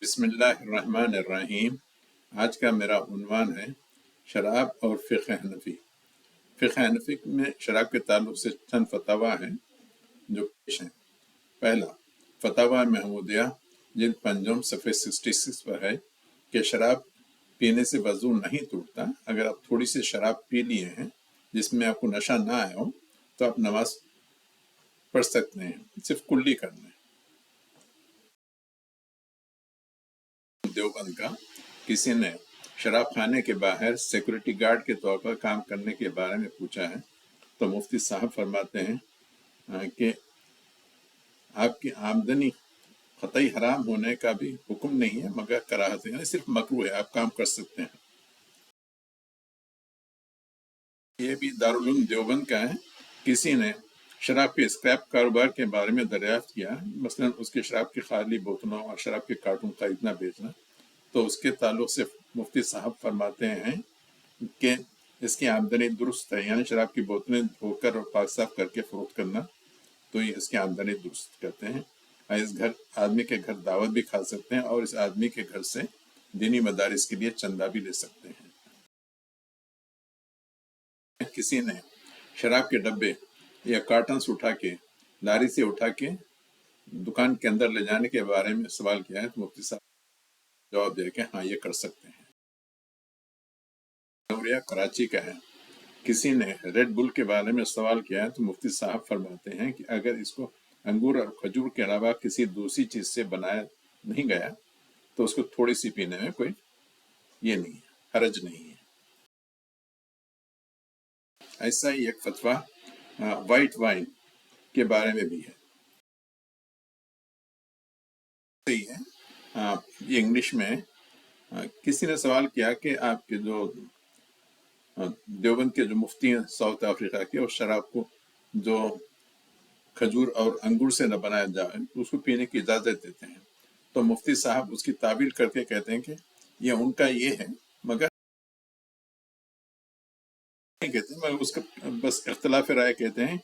بسم اللہ الرحمن الرحیم۔ آج کا میرا عنوان ہے شراب اور فقہ حنفی۔ فقہ حنفی میں شراب کے تعلق سے چند فتاویٰ ہیں جو پیش ہیں۔ پہلا فتاویٰ محمودیہ جلد پنجم صفحہ 66 پر ہے کہ شراب پینے سے وضو نہیں ٹوٹتا۔ اگر آپ تھوڑی سی شراب پی لیے ہیں جس میں آپ کو نشہ نہ آیا ہو تو آپ نماز پڑھ سکتے ہیں، صرف کلی کرنا ہے۔ دیوبند کا کسی نے شراب خانے کے باہر سیکورٹی گارڈ کے طور پر کام کرنے کے بارے میں پوچھا ہے تو مفتی صاحب فرماتے ہیں کہ آپ کی آمدنی قطعی حرام ہونے کا بھی حکم نہیں ہے مگر کراہت ہے، یعنی صرف مکروہ ہے، آپ کام کر سکتے ہیں۔ یہ بھی دارالعلوم دیوبند کا ہے۔ کسی نے شراب کے اسکریپ کاروبار کے بارے میں دریافت کیا، مثلا اس کے شراب کی خالی بوتلوں اور شراب کے کارٹون خریدنا بیچنا، تو اس کے تعلق سے مفتی صاحب فرماتے ہیں کہ اس کی آمدنی درست ہے، یعنی شراب کی بوتلیں دھو کر اور پاک صاف کر کے فروخت کرنا، تو یہ اس کی آمدنی درست کرتے ہیں۔ اس گھر آدمی کے گھر دعوت بھی کھا سکتے ہیں اور اس آدمی کے گھر سے دینی مدارس کے لیے چندہ بھی لے سکتے ہیں۔ کسی نے شراب کے ڈبے یا کارٹنز اٹھا کے لاری سے اٹھا کے دکان کے اندر لے جانے کے بارے میں سوال کیا ہے تو مفتی صاحب جواب دے کہ ہاں یہ کر سکتے ہیں۔ نوریہ کراچی کا ہے۔ کسی نے ریڈ بل کے بارے میں سوال کیا ہے تو مفتی صاحب فرماتے ہیں کہ اگر اس کو انگور اور کھجور کے علاوہ کسی دوسری چیز سے بنایا نہیں گیا تو اس کو تھوڑی سی پینے میں کوئی یہ نہیں ہے، حرج نہیں ہے۔ ایسا ہی ایک فتویٰ وائٹ وائن کے بارے میں بھی ہے، صحیح ہے۔ یہ انگلش میں کسی نے سوال کیا کہ آپ کے جو دیوبند کے جو مفتی ہیں ساؤتھ افریقہ کے، اور شراب کو جو کھجور اور انگور سے نہ بنایا جائے تو اس کو پینے کی اجازت دیتے ہیں، تو مفتی صاحب اس کی تعبیر کر کے کہتے ہیں کہ یہ ان کا یہ ہے مگر نہیں کہتے ہیں، مگر اس کا بس اختلاف رائے کہتے ہیں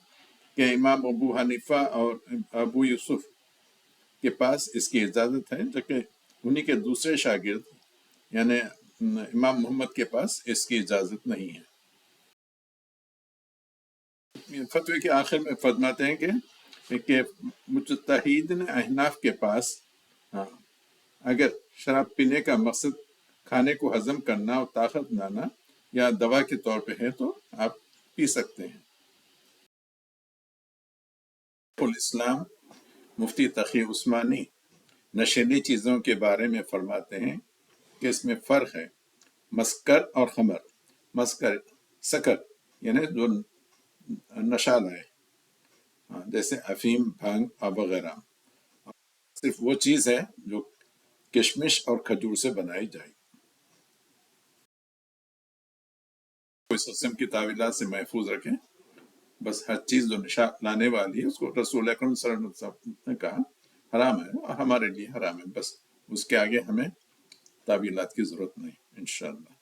کہ امام ابو حنیفہ اور ابو یوسف کے پاس اس کی اجازت ہے، جبکہ انہی کے دوسرے شاگرد یعنی امام محمد کے پاس اس کی اجازت نہیں ہے۔ فتوے کے آخر میں فرماتے ہیں کہ مجتہدین احناف کے پاس اگر شراب پینے کا مقصد کھانے کو ہضم کرنا اور طاقت لانا یا دوا کے طور پہ ہے تو آپ پی سکتے ہیں۔ الاسلام مفتی تقی عثمانی نشیلی چیزوں کے بارے میں فرماتے ہیں کہ اس میں فرق ہے مسکر اور خمر۔ مسکر سکر یعنی جو نشہ لائے، جیسے افیم، بھنگ اور وغیرہ، صرف وہ چیز ہے جو کشمش اور کھجور سے بنائی جائے۔ اس قسم کی تعویلات سے محفوظ رکھیں۔ بس ہر چیز جو نشہ لانے والی ہے اس کو رسول اکرم صلی اللہ علیہ وسلم نے کہا حرام ہے اور ہمارے لیے حرام ہے، بس اس کے آگے ہمیں تعویلات کی ضرورت نہیں، انشاءاللہ۔